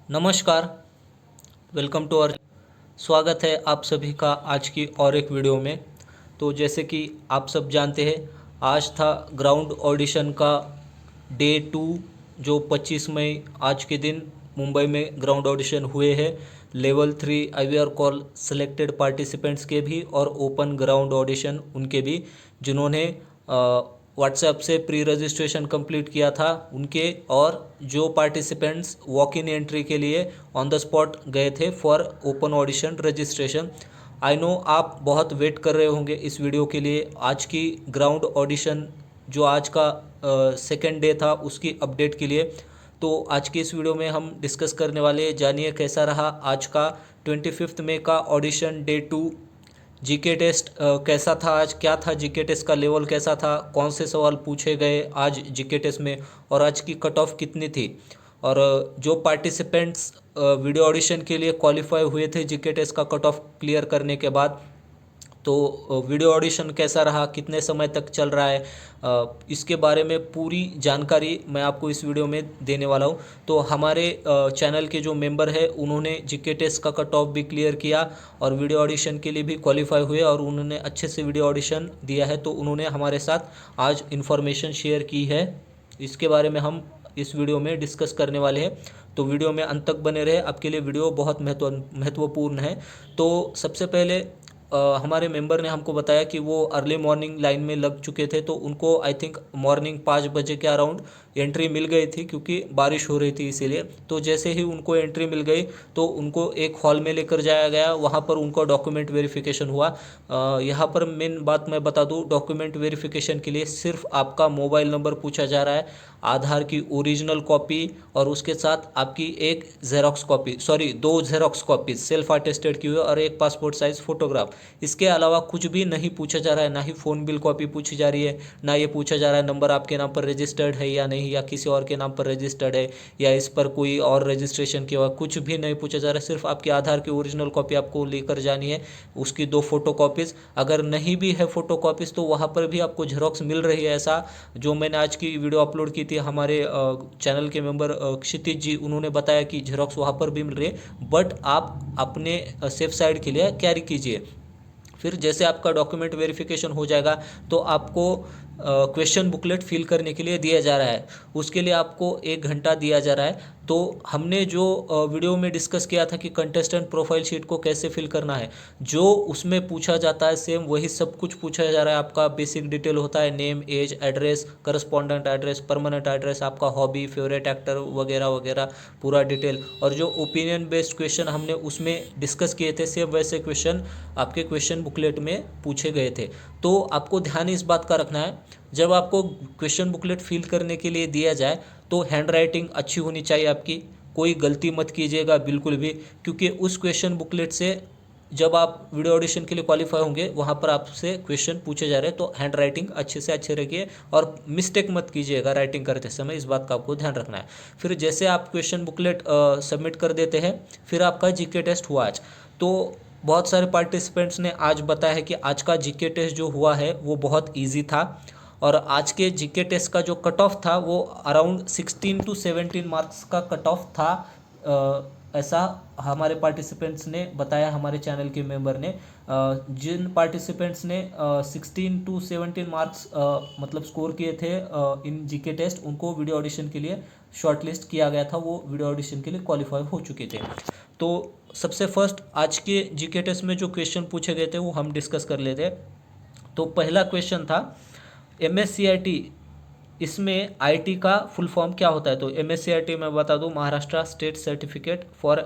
नमस्कार। Welcome to our. स्वागत है आप सभी का आज की और एक वीडियो में। तो जैसे कि आप सब जानते हैं, आज था ग्राउंड ऑडिशन का डे 2, जो 25 मई आज के दिन मुंबई में ग्राउंड ऑडिशन हुए हैं। Level 3 IVR call selected participants के भी और ओपन ग्राउंड ऑडिशन उनके भी, जिन्होंने व्हाट्सएप से प्री रजिस्ट्रेशन कंप्लीट किया था उनके, और जो पार्टिसिपेंट्स वॉक इन एंट्री के लिए ऑन द स्पॉट गए थे for open audition registration. I know आप बहुत वेट कर रहे होंगे इस वीडियो के लिए, आज की ग्राउंड ऑडिशन जो आज का सेकेंड डे था उसकी अपडेट के लिए। तो आज की इस वीडियो में हम डिस्कस करने वाले, जानिए कैसा रहा आज का 25 मई का ऑडिशन डे 2। जीके टेस्ट कैसा था, आज क्या था जीके टेस्ट का लेवल, कैसा था, कौन से सवाल पूछे गए आज जीके टेस्ट में, और आज की कट ऑफ कितनी थी, और जो पार्टिसिपेंट्स वीडियो ऑडिशन के लिए क्वालिफाई हुए थे जीके टेस्ट का कट ऑफ क्लियर करने के बाद, तो वीडियो ऑडिशन कैसा रहा, कितने समय तक चल रहा है, इसके बारे में पूरी जानकारी मैं आपको इस वीडियो में देने वाला हूं। तो हमारे चैनल के जो मेंबर है उन्होंने जीके टेस्ट का कट ऑफ भी क्लियर किया और वीडियो ऑडिशन के लिए भी क्वालिफाई हुए, और उन्होंने अच्छे से वीडियो ऑडिशन दिया है, तो उन्होंने हमारे साथ आज इन्फॉर्मेशन शेयर की है। इसके बारे में हम इस वीडियो में डिस्कस करने वाले हैं, तो वीडियो में अंत तक बने रहे, आपके लिए वीडियो बहुत महत्वपूर्ण है। तो सबसे पहले हमारे मेंबर ने हमको बताया कि वो अर्ली मॉर्निंग लाइन में लग चुके थे, तो उनको आई थिंक मॉर्निंग 5 बजे के अराउंड एंट्री मिल गई थी, क्योंकि बारिश हो रही थी इसीलिए। तो जैसे ही उनको एंट्री मिल गई तो उनको एक हॉल में लेकर जाया गया, वहाँ पर उनका डॉक्यूमेंट वेरिफिकेशन हुआ। यहाँ पर मेन बात मैं बता दूँ, डॉक्यूमेंट वेरिफिकेशन के लिए सिर्फ आपका मोबाइल नंबर पूछा जा रहा है, आधार की ओरिजिनल कॉपी, और उसके साथ आपकी एक xerox copy, sorry 2 xerox copy self attested की हुई, और एक पासपोर्ट साइज फोटोग्राफ। इसके अलावा कुछ भी नहीं पूछा जा रहा है, ना ही फ़ोन बिल कॉपी पूछी जा रही है, ना ये पूछा जा रहा है नंबर आपके नाम पर रजिस्टर्ड है या नहीं, या किसी और के नाम पर रजिस्टर्ड है, या इस पर कोई और रजिस्ट्रेशन किया हुआ, कुछ भी नहीं पूछा जा रहा है। सिर्फ आपके आधार की ओरिजिनल कॉपी आपको लेकर जानी है, उसकी 2 फोटो कॉपीज़। अगर नहीं भी है फोटो कॉपीज़ तो वहाँ पर भी आपको जेरोक्स मिल रही है, ऐसा जो मैंने आज की वीडियो अपलोड की थी, हमारे चैनल के मेंबर क्षितिज जी, उन्होंने बताया कि जेरोक्स वहाँ पर भी मिल रही है, बट आप अपने सेफ साइड के लिए कैरी कीजिए। फिर जैसे आपका डॉक्यूमेंट वेरिफिकेशन हो जाएगा तो आपको क्वेश्चन बुकलेट फिल करने के लिए दिया जा रहा है, उसके लिए आपको 1 घंटा दिया जा रहा है। तो हमने जो वीडियो में डिस्कस किया था कि कंटेस्टेंट प्रोफाइल शीट को कैसे फिल करना है, जो उसमें पूछा जाता है सेम वही सब कुछ पूछा जा रहा है। आपका बेसिक डिटेल होता है, name, age, address, correspondent address, permanent address, आपका हॉबी, फेवरेट एक्टर वगैरह वगैरह पूरा डिटेल। और जो ओपिनियन बेस्ड क्वेश्चन हमने उसमें डिस्कस किए थे, सेम वैसे क्वेश्चन आपके क्वेश्चन बुकलेट में पूछे गए थे। तो आपको ध्यान इस बात का रखना है, जब आपको क्वेश्चन बुकलेट फिल करने के लिए दिया जाए तो हैंड राइटिंग अच्छी होनी चाहिए आपकी, कोई गलती मत कीजिएगा बिल्कुल भी, क्योंकि उस क्वेश्चन बुकलेट से जब आप वीडियो ऑडिशन के लिए क्वालिफाई होंगे वहाँ पर आपसे क्वेश्चन पूछे जा रहे हैं, तो हैंड राइटिंग अच्छे से अच्छे रखिए और मिस्टेक मत कीजिएगा राइटिंग करते समय, इस बात का आपको ध्यान रखना है। फिर जैसे आप क्वेश्चन बुकलेट सबमिट कर देते हैं, फिर आपका जीके टेस्ट हुआ आज। तो बहुत सारे पार्टिसिपेंट्स ने आज बताया है कि आज का जीके टेस्ट जो हुआ है वो बहुत ईजी था, और आज के जीके टेस्ट का जो कट ऑफ था वो अराउंड 16 to 17 मार्क्स का कट ऑफ था। ऐसा हमारे पार्टिसिपेंट्स ने बताया, हमारे चैनल के मेंबर ने। जिन पार्टिसिपेंट्स ने 16 to 17 मार्क्स मतलब स्कोर किए थे इन जीके टेस्ट, उनको वीडियो ऑडिशन के लिए शॉर्टलिस्ट किया गया था, वो वीडियो ऑडिशन के लिए क्वालिफाई हो चुके थे। तो सबसे फर्स्ट आज के जीके टेस्ट में जो क्वेश्चन पूछे गए थे वो हम डिस्कस कर लेते हैं। तो पहला क्वेश्चन था MSCIT, इसमें आईटी का फुल फॉर्म क्या होता है। तो MSCIT मैं बता दूं, Maharashtra state certificate for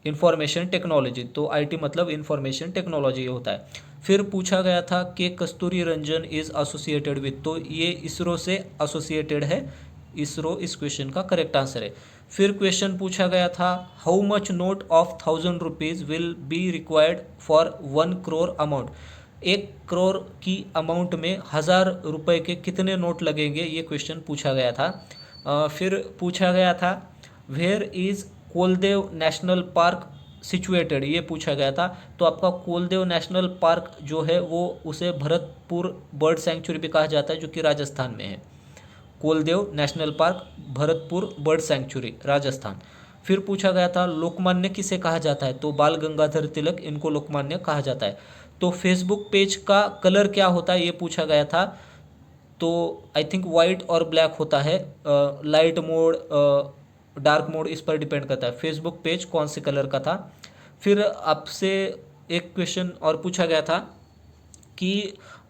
information technology. तो आईटी मतलब इंफॉर्मेशन टेक्नोलॉजी होता है। फिर पूछा गया था कि कस्तूरी रंजन इज एसोसिएटेड विथ, तो ये इसरो से एसोसिएटेड है, इसरो इस क्वेश्चन का करेक्ट आंसर है। फिर क्वेश्चन पूछा गया था, how much note of 1000 rupees will be required for 1 crore amount, 1 crore की अमाउंट में 1000 रुपये के कितने नोट लगेंगे, ये क्वेश्चन पूछा गया था। फिर पूछा गया था, where is Keoladeo national park situated, ये पूछा गया था। तो आपका कोलदेव नेशनल पार्क जो है वो उसे भरतपुर बर्ड सेंचुरी भी कहा जाता है, जो कि राजस्थान में है। Keoladeo national park, Bharatpur bird sanctuary, Rajasthan. फिर पूछा गया था लोकमान्य किसे कहा जाता है, तो बाल गंगाधर तिलक, इनको लोकमान्य कहा जाता है। तो फेसबुक पेज का कलर क्या होता है ये पूछा गया था, तो आई थिंक वाइट और ब्लैक होता है, लाइट मोड डार्क मोड इस पर डिपेंड करता है। फेसबुक पेज कौन से कलर का था। फिर आपसे एक क्वेश्चन और पूछा गया था कि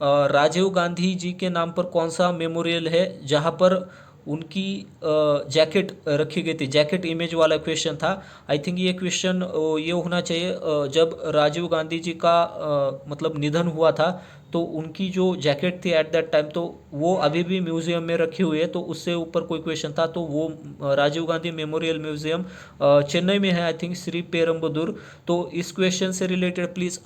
राजीव गांधी जी के नाम पर कौन सा मेमोरियल है जहां पर उनकी जैकेट रखी गई थी, जैकेट इमेज वाला क्वेश्चन था। आई थिंक ये क्वेश्चन ये होना चाहिए जब राजीव गांधी जी का मतलब निधन हुआ था तो उनकी जो जैकेट थी एट दैट टाइम, तो वो अभी भी म्यूजियम में रखी हुई है, तो उससे ऊपर कोई क्वेश्चन था, तो वो राजीव गांधी मेमोरियल म्यूजियम चेन्नई में है, आई थिंक श्री पेरम्बदूर। तो इस क्वेश्चन से रिलेटेड प्लीज़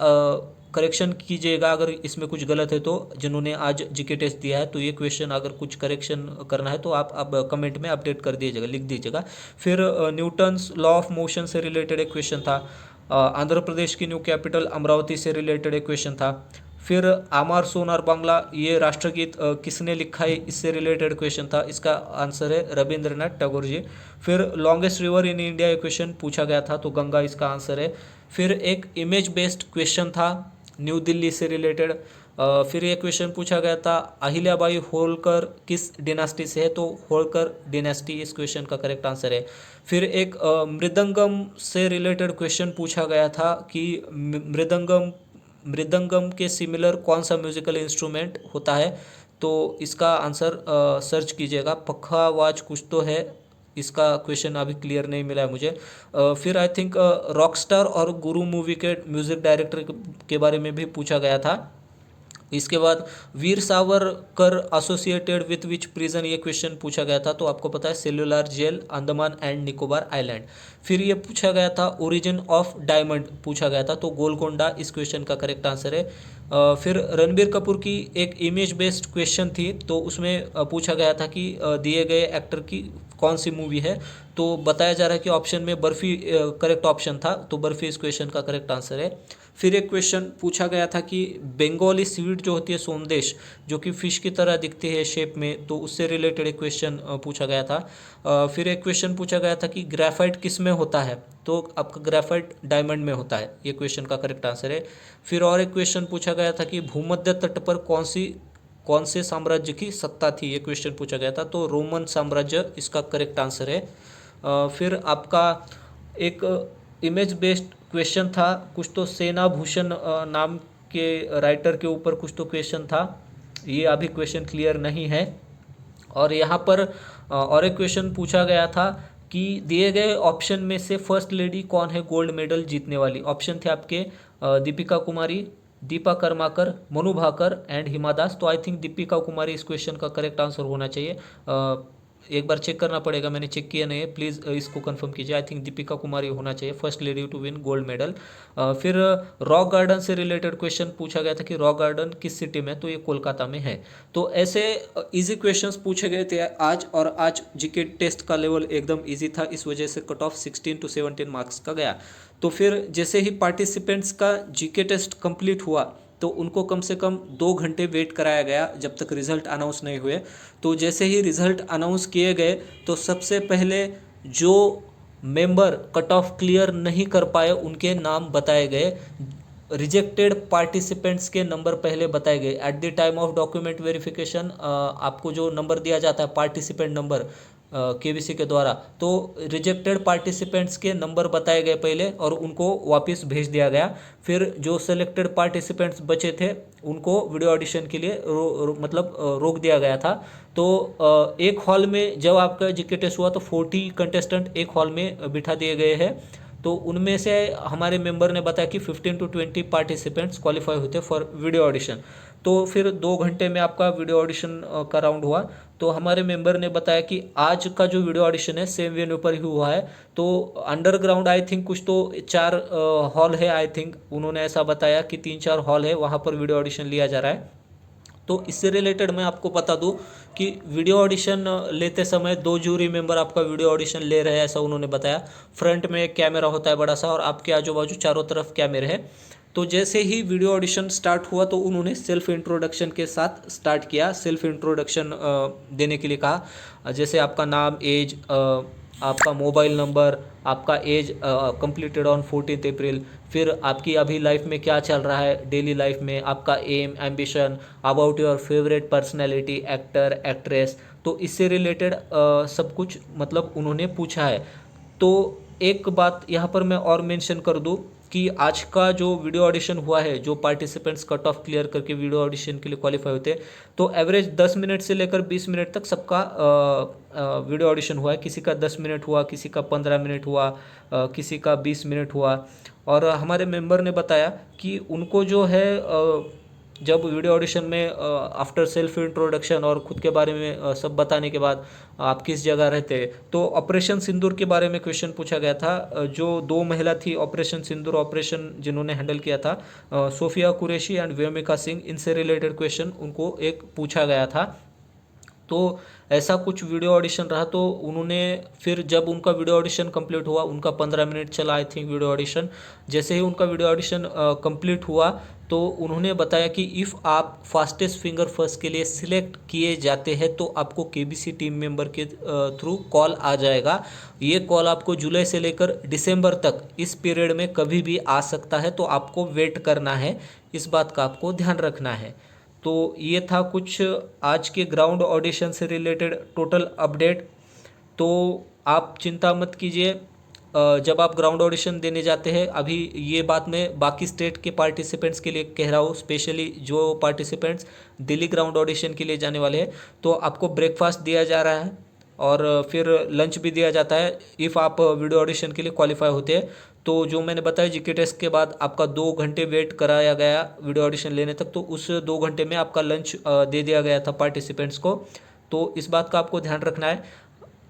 करेक्शन कीजिएगा अगर इसमें कुछ गलत है तो, जिन्होंने आज जीके टेस्ट दिया है, तो ये क्वेश्चन अगर कुछ करेक्शन करना है तो आप अब कमेंट में अपडेट कर दीजिएगा, लिख दीजिएगा। फिर न्यूटन्स लॉ ऑफ मोशन से रिलेटेड एक क्वेश्चन था। आंध्र प्रदेश की न्यू कैपिटल अमरावती से रिलेटेड एक क्वेश्चन था। फिर आमार सोनार बांग्ला ये राष्ट्रगीत किसने लिखा है, इससे रिलेटेड क्वेश्चन था, इसका आंसर है रविंद्रनाथ टैगोर जी। फिर लॉन्गेस्ट रिवर इन इंडिया ये क्वेश्चन पूछा गया था, तो गंगा इसका आंसर है। फिर एक इमेज बेस्ड क्वेश्चन था न्यू दिल्ली से रिलेटेड। फिर ये क्वेश्चन पूछा गया था अहिल्याबाई होलकर किस डिनास्टी से है, तो होलकर डिनास्टी इस क्वेश्चन का करेक्ट आंसर है। फिर एक मृदंगम से रिलेटेड क्वेश्चन पूछा गया था कि मृदंगम के सिमिलर कौन सा म्यूजिकल इंस्ट्रूमेंट होता है, तो इसका आंसर सर्च कीजिएगा, पखावाज कुछ तो है, इसका क्वेश्चन अभी क्लियर नहीं मिला है मुझे। फिर आई थिंक रॉकस्टार और गुरु मूवी के म्यूजिक डायरेक्टर के बारे में भी पूछा गया था। इसके बाद Veer Savarkar associated with which prison ये क्वेश्चन पूछा गया था, तो आपको पता है cellular jail, Andaman and Nicobar island. फिर ये पूछा गया था ओरिजिन ऑफ डायमंड पूछा गया था, तो गोलकोंडा इस क्वेश्चन का करेक्ट आंसर है। फिर रणबीर कपूर की एक इमेज बेस्ड क्वेश्चन थी, तो उसमें पूछा गया था कि दिए गए एक्टर की कौन सी मूवी है, तो बताया जा रहा है कि ऑप्शन में बर्फी करेक्ट ऑप्शन था, तो बर्फी इस क्वेश्चन का करेक्ट आंसर है। फिर एक क्वेश्चन पूछा गया था कि बंगाली स्वीट जो होती है सोंदेश, जो कि फिश की तरह दिखती है शेप में, तो उससे रिलेटेड एक क्वेश्चन पूछा गया था। फिर एक क्वेश्चन पूछा गया था कि ग्रेफाइट किस में होता है, तो आपका ग्रेफाइट डायमंड में होता है, ये क्वेश्चन का करेक्ट आंसर है। फिर और एक क्वेश्चन पूछा गया था कि भूमध्य तट पर कौन से साम्राज्य की सत्ता थी, ये क्वेश्चन पूछा गया था, तो रोमन साम्राज्य इसका करेक्ट आंसर है। फिर आपका एक इमेज बेस्ड क्वेश्चन था, कुछ तो सेना भूषण नाम के राइटर के ऊपर कुछ तो क्वेश्चन था, ये अभी क्वेश्चन क्लियर नहीं है। और यहाँ पर और एक क्वेश्चन पूछा गया था कि दिए गए ऑप्शन में से फर्स्ट लेडी कौन है गोल्ड मेडल जीतने वाली। ऑप्शन थे आपके दीपिका कुमारी, दीपा कर्माकर, मनु भाकर एंड हिमा दास, तो आई थिंक दीपिका कुमारी इस क्वेश्चन का करेक्ट आंसर होना चाहिए। एक बार चेक करना पड़ेगा, मैंने चेक किया नहीं है, प्लीज़ इसको कंफर्म कीजिए। आई थिंक दीपिका कुमारी होना चाहिए first lady to win gold medal. फिर रॉक गार्डन से रिलेटेड क्वेश्चन पूछा गया था कि रॉक गार्डन किस सिटी में, तो ये कोलकाता में है। तो ऐसे इजी क्वेश्चंस पूछे गए थे आज, और आज जीके टेस्ट का लेवल एकदम इजी था, इस वजह से कट ऑफ 16 to 17 मार्क्स का गया। तो फिर जैसे ही पार्टिसिपेंट्स का जीके टेस्ट कंप्लीट हुआ तो उनको कम से कम 2 घंटे वेट कराया गया जब तक रिज़ल्ट अनाउंस नहीं हुए। तो जैसे ही रिज़ल्ट अनाउंस किए गए तो सबसे पहले जो मेंबर कट ऑफ क्लियर नहीं कर पाए उनके नाम बताए गए, रिजेक्टेड पार्टिसिपेंट्स के नंबर पहले बताए गए। At the time of document verification आपको जो नंबर दिया जाता है पार्टिसिपेंट नंबर केबीसी के द्वारा, तो रिजेक्टेड पार्टिसिपेंट्स के नंबर बताए गए पहले और उनको वापस भेज दिया गया। फिर जो सेलेक्टेड पार्टिसिपेंट्स बचे थे उनको वीडियो ऑडिशन के लिए रोक दिया गया था। तो एक हॉल में जब आपका जीके टेस्ट हुआ तो 40 कंटेस्टेंट एक हॉल में बिठा दिए गए हैं, तो उनमें से हमारे मेंबर ने बताया कि 15 to 20 पार्टिसिपेंट्स क्वालिफाई होते फॉर वीडियो ऑडिशन। तो फिर 2 घंटे में आपका वीडियो ऑडिशन का राउंड हुआ। तो हमारे मेंबर ने बताया कि आज का जो वीडियो ऑडिशन है सेम वेन्यू पर ही हुआ है, तो अंडरग्राउंड आई थिंक कुछ तो 4 हॉल है, आई थिंक उन्होंने ऐसा बताया कि 3-4 हॉल है, वहाँ पर वीडियो ऑडिशन लिया जा रहा है। तो इससे रिलेटेड मैं आपको बता दूं कि वीडियो ऑडिशन लेते समय 2 जूरी मेंबर आपका वीडियो ऑडिशन ले रहे हैं, ऐसा उन्होंने बताया। फ्रंट में एक कैमरा होता है बड़ा सा और आपके आजू बाजू चारों तरफ कैमरे हैं। तो जैसे ही वीडियो ऑडिशन स्टार्ट हुआ तो उन्होंने सेल्फ इंट्रोडक्शन के साथ स्टार्ट किया। सेल्फ इंट्रोडक्शन देने के लिए कहा, जैसे आपका नाम, एज, आपका मोबाइल नंबर, आपका एज कंप्लीटेड ऑन 14 अप्रैल, फिर आपकी अभी लाइफ में क्या चल रहा है डेली लाइफ में, आपका am, ambition, about your favourite personality, actor, actress, तो इससे रिलेटेड सब कुछ मतलब उन्होंने पूछा है। तो एक बात यहाँ पर मैं और मेंशन कर दूँ कि आज का जो वीडियो ऑडिशन हुआ है, जो पार्टिसिपेंट्स कट ऑफ क्लियर करके वीडियो ऑडिशन के लिए क्वालिफाई होते हैं, तो एवरेज 10 मिनट से लेकर 20 मिनट तक सबका वीडियो ऑडिशन हुआ है। किसी का 10 मिनट हुआ, किसी का 15 मिनट हुआ, किसी का 20 मिनट हुआ। और हमारे मेंबर ने बताया कि उनको जो है जब वीडियो ऑडिशन में आफ्टर सेल्फ इंट्रोडक्शन और ख़ुद के बारे में सब बताने के बाद आप किस जगह रहते हैं, तो ऑपरेशन सिंदूर के बारे में क्वेश्चन पूछा गया था। जो 2 महिला थी ऑपरेशन सिंदूर ऑपरेशन जिन्होंने हैंडल किया था, सोफिया कुरैशी एंड व्योमिका सिंह, इनसे रिलेटेड क्वेश्चन उनको एक पूछा गया था। तो ऐसा कुछ वीडियो ऑडिशन रहा। तो उन्होंने फिर जब उनका वीडियो ऑडिशन कंप्लीट हुआ, उनका 15 मिनट चला आई थिंक वीडियो ऑडिशन, जैसे ही उनका वीडियो ऑडिशन कंप्लीट हुआ तो उन्होंने बताया कि इफ़ आप फास्टेस्ट फिंगर फर्स्ट के लिए सिलेक्ट किए जाते हैं तो आपको केबीसी टीम मेंबर के थ्रू कॉल आ जाएगा। ये कॉल आपको जुलाई से लेकर दिसंबर तक इस पीरियड में कभी भी आ सकता है, तो आपको वेट करना है, इस बात का आपको ध्यान रखना है। तो ये था कुछ आज के ग्राउंड ऑडिशन से रिलेटेड टोटल अपडेट। तो आप चिंता मत कीजिए, जब आप ग्राउंड ऑडिशन देने जाते हैं, अभी ये बात मैं बाकी स्टेट के पार्टिसिपेंट्स के लिए कह रहा हूँ, स्पेशली जो पार्टिसिपेंट्स दिल्ली ग्राउंड ऑडिशन के लिए जाने वाले हैं, तो आपको ब्रेकफास्ट दिया जा रहा है और फिर लंच भी दिया जाता है इफ़ आप वीडियो ऑडिशन के लिए क्वालिफाई होते हैं। तो जो मैंने बताया जीके टेस्ट के बाद आपका 2 घंटे वेट कराया गया वीडियो ऑडिशन लेने तक, तो उस 2 घंटे में आपका लंच दे दिया गया था पार्टिसिपेंट्स को। तो इस बात का आपको ध्यान रखना है,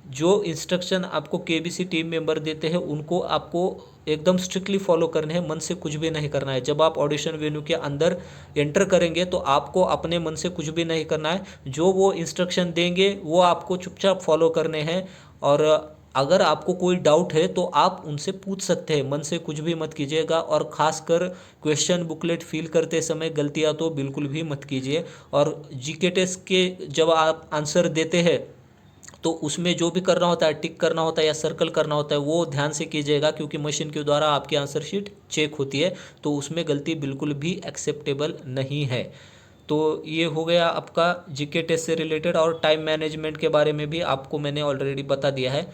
जो इंस्ट्रक्शन आपको केबीसी टीम मेंबर देते हैं उनको आपको एकदम स्ट्रिक्टली फॉलो करने हैं, मन से कुछ भी नहीं करना है। जब आप ऑडिशन वेन्यू के अंदर एंटर करेंगे तो आपको अपने मन से कुछ भी नहीं करना है, जो वो इंस्ट्रक्शन देंगे वो आपको चुपचाप फॉलो करने हैं। और अगर आपको कोई डाउट है तो आप उनसे पूछ सकते हैं, मन से कुछ भी मत कीजिएगा। और ख़ासकर क्वेश्चन बुकलेट फिल करते समय गलतियाँ तो बिल्कुल भी मत कीजिए। और जीके टेस्ट के जब आप आंसर देते हैं तो उसमें जो भी करना होता है, टिक करना होता है या सर्कल करना होता है, वो ध्यान से कीजिएगा, क्योंकि मशीन के द्वारा आपकी आंसर शीट चेक होती है, तो उसमें गलती बिल्कुल भी एक्सेप्टेबल नहीं है। तो ये हो गया आपका जीके टेस्ट से रिलेटेड, और टाइम मैनेजमेंट के बारे में भी आपको मैंने ऑलरेडी बता दिया है।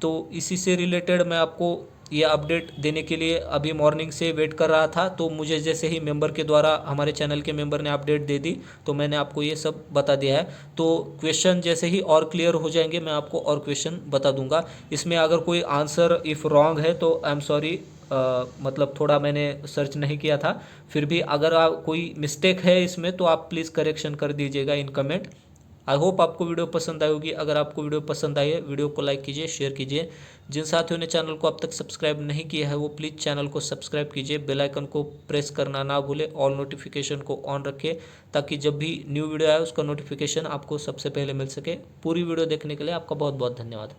तो इसी से रिलेटेड मैं आपको ये अपडेट देने के लिए अभी मॉर्निंग से वेट कर रहा था। तो मुझे जैसे ही मेंबर के द्वारा, हमारे चैनल के मेंबर ने अपडेट दे दी, तो मैंने आपको ये सब बता दिया है। तो क्वेश्चन जैसे ही और क्लियर हो जाएंगे मैं आपको और क्वेश्चन बता दूंगा। इसमें अगर कोई आंसर इफ़ रॉन्ग है तो आई एम सॉरी, मतलब थोड़ा मैंने सर्च नहीं किया था, फिर भी अगर कोई मिस्टेक है इसमें तो आप प्लीज़ करेक्शन कर दीजिएगा इन कमेंट। आई होप आपको वीडियो पसंद आई होगी। अगर आपको वीडियो पसंद आई है, वीडियो को लाइक कीजिए, शेयर कीजिए। जिन साथियों ने चैनल को अब तक सब्सक्राइब नहीं किया है वो प्लीज़ चैनल को सब्सक्राइब कीजिए, बेल आइकन को प्रेस करना ना भूले, ऑल नोटिफिकेशन को ऑन रखें, ताकि जब भी न्यू वीडियो आए उसका नोटिफिकेशन आपको सबसे पहले मिल सके। पूरी वीडियो देखने के लिए आपका बहुत बहुत धन्यवाद।